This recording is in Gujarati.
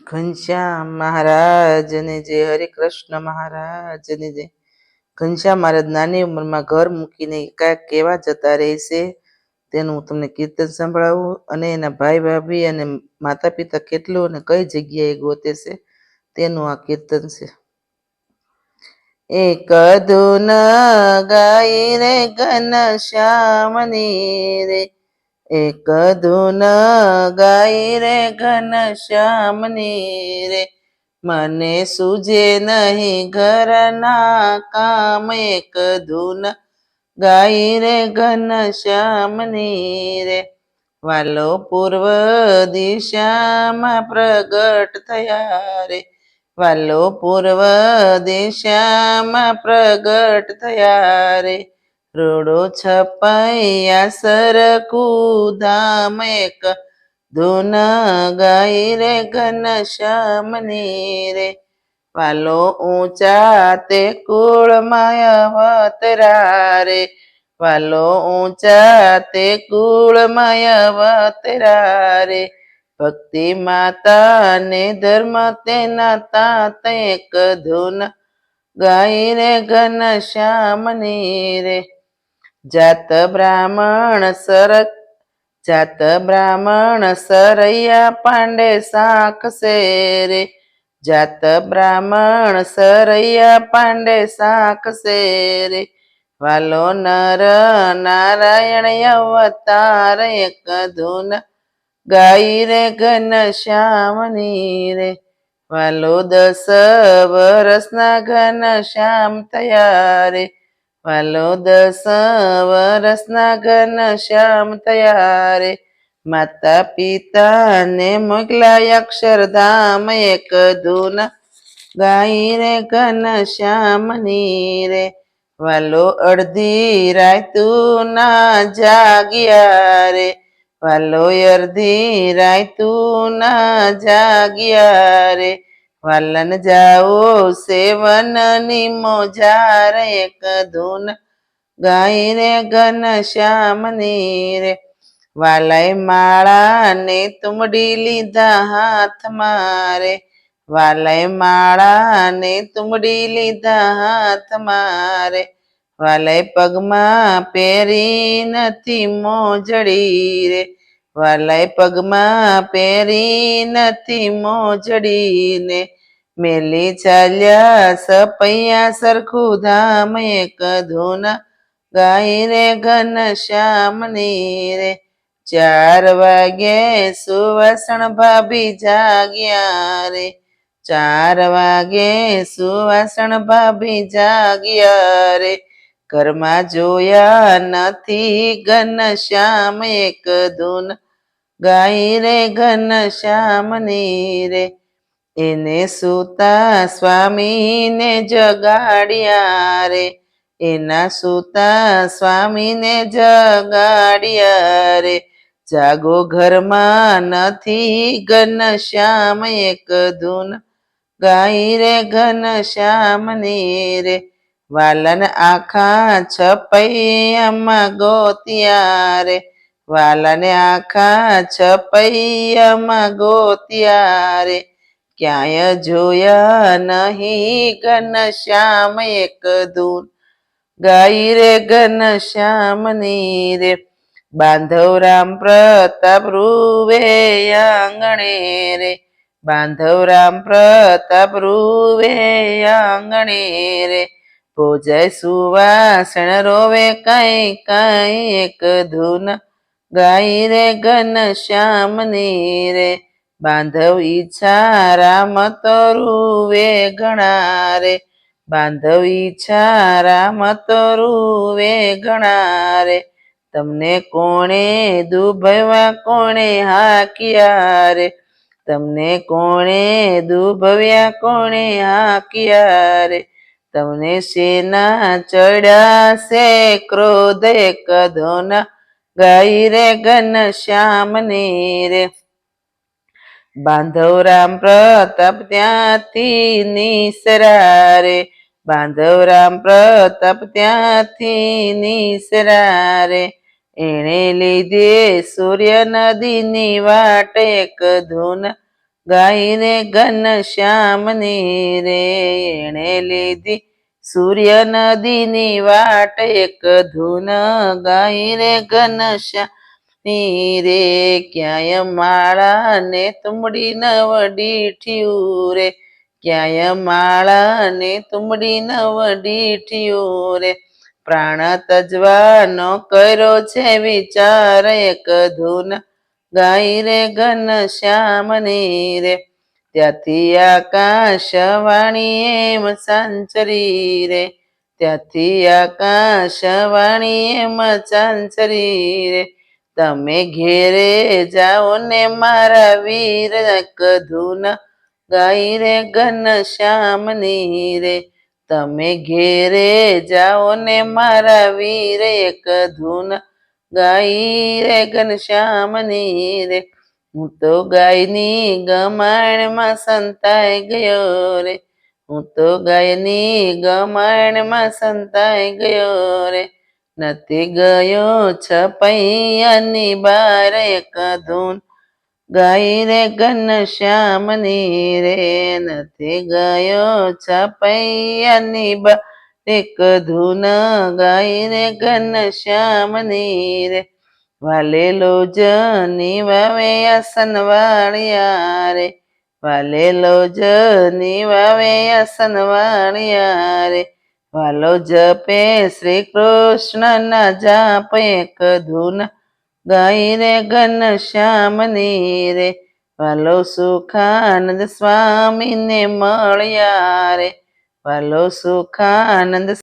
ઘનશ્યામ મહારાજને જય, હરે કૃષ્ણ મહારાજને જય. ઘનશ્યામ મહારાજ નાની ઉંમરમાં ઘર મૂકીને એકાંત કેવા જતા રહેશે તેનું હું તમને કીર્તન સંભળાવું, અને એના ભાઈ ભાભી અને માતા પિતા કેટલું અને કઈ જગ્યાએ ગોતે છે તેનું આ કીર્તન છે. એક ધૂન ગાઈ રે ઘનશ્યામની રે, એક ધૂન ગાઈ રે ઘનશ્યામની રે, મને સૂજે નહીં ઘરના કામ, એક ધૂન ગાઈ રે ઘનશ્યામની રે. વાલો પૂર્વ દિશામાં પ્રગટ થયા રે, વાલો પૂર્વ દિશામાં પ્રગટ થયા રે, રોડો છપાયા સરખું ધામ, એક ધૂન ગાઈ રે ઘનશ્યામની રે. વાલો ઊંચા તે કુળમાં અવતરા રે, વાલો ઊંચા તે કુળમાં અવતરા રે, ભક્તિ માતા ને ધર્મ તેના તાત, એક ધૂન ગાઈ રે ઘનશ્યામની રે. જાત બ્રાહ્મણ સરૈયા પાંડે સાખસે રે, જાત બ્રાહ્મણ સરૈયા પાંડે સાખસે રે, વાલો નર નારાયણ અવતાર, એક ધૂન ગાઈ રે ઘનશ્યામની રે. વાલો 10 વર્ષના ઘનશ્યામ થયા રે, વાલો 10 વર્ષના ઘનશ્યામ થયા રે, માતા પિતાને મોકલા અક્ષરધામ, એક ધૂન ગાઈ રે ઘનશ્યામની રે. વાલો અડધી રાતું ના જાગ્યા રે, વાલો અડધી રાતું ના જાગ્યા રે, વાલન જાઓ સેવનની મોજાર, એક ધૂન ગાઈ રે ઘનશ્યામની રે. વાલાય માળા ને તુમડી લીધા હાથમાં રે, વાલાય માળા ને તુમડી લીધા હાથમાં રે, વાલાય પગમાં પહેરી નથી મોજડી રે, વાલાય પગમાં પહેરી નથી મોજડી ને, મેલી ચાલ્યા સપૈયા સરખું ધામ, એક ધૂન ગાઈ રે ઘનશ્યામની રે. 4 વાગે સુવાસણ ભાભી જાગ્યા રે, 4 વાગે સુવાસણ ભાભી જાગ્યા રે, ઘરમાં જોયા નથી ઘનશ્યામ, એક ધૂન ગાઈ રે ઘનશ્યામની રે. એને સૂતા સ્વામીને જગાડ્યા રે, એના સૂતા સ્વામીને જગાડ્યા રે, જાગો ઘરમાં નથી ઘનશ્યામ, એક ધૂન ગાઈ રે ઘનશ્યામની રે. વાલન આખા છપૈયામાં ગોત્યા રે, વાલાને આખા છપૈયામાં ગોત્યા રે, ક્યાંય જોયા નહીં ઘનશ્યામ, એક ધૂન ગાઈ રે ઘનશ્યામની રે. બાંધવરામ પ્રતાપ રૂવે આંગણે રે, બાંધવરામ પ્રતાપ રૂવે આંગણે રે, ભોજાય સુવાસણ રોવે કઈ કઈ, એક ધૂન ગાઈ રે ઘનશ્યામની રે. બાંધવ ઈચ્છા રામ તો રૂવે ઘણા રે, બાંધવ ઈચ્છા રામ તો રૂવે ઘણા રે, તમને કોણે દુભવ્યા કોણે હાક્યા રે, તમને કોણે દુભવ્યા કોણે હાક્યા રે, તમને શેના ચડ્યા છે ક્રોધ, એક ધૂન ગાઈ રે ઘનશ્યામની રે. બાંધવરામ પ્રતાપ ત્યાંથી નિસરા રે, બાંધવરામ પ્રતાપ ત્યાંથી નિસરા રે, એણે લીધે સૂર્ય નદીની વાટ, એક ધૂન ગાય રે ઘનશ્યામની રે એણે લીધી સૂર્ય નદીની વાટ એક ધૂન ગાય રે ઘનશ્યામની રે ક્યાંય માળા ને તુમડી નવડીઠિયું રે ક્યાંય માળા ને તુમડી નવડીઠિયું રે પ્રાણ તજવાનો કર્યો છે વિચાર એક ધૂન ગાય રે ઘનશ્યામની રે ત્યાંથી આકાશવાણી એમ ચાંચરી રે ત્યાંથી આકાશવાણી એમ ચાંચરી રે તમે ઘેરે જાઓ ને મારા વીર એક ધૂન ગાય રે ઘનશ્યામની રે તમે ઘેરે જાઓ ને મારા વીર એક ધૂન ગાય રે ઘનશ્યામની રે હું તો ગાયની ગમાણમાં સંતાઈ ગયો રે હું તો ગાયની ગમાણમાં સંતાઈ ગયો રે નથી ગયો છપૈયાની બાર એક ધૂન ગાય રે ઘનશ્યામની રે નથી ગયો છપૈયાની બાર એક ધૂન ગાય રે ઘનશ્યામની રે વાલેલો જની વાવે આસન વાળિયા રે વાલેલો જની વાવે આસન વાળિયા રે વાલો જપે શ્રી કૃષ્ણ ના જાપ એક ધૂન ગાય રે ઘનશ્યામની રે વાલો સુખાનંદ સ્વામીને મળ્યા રે વાલો સુખાનંદ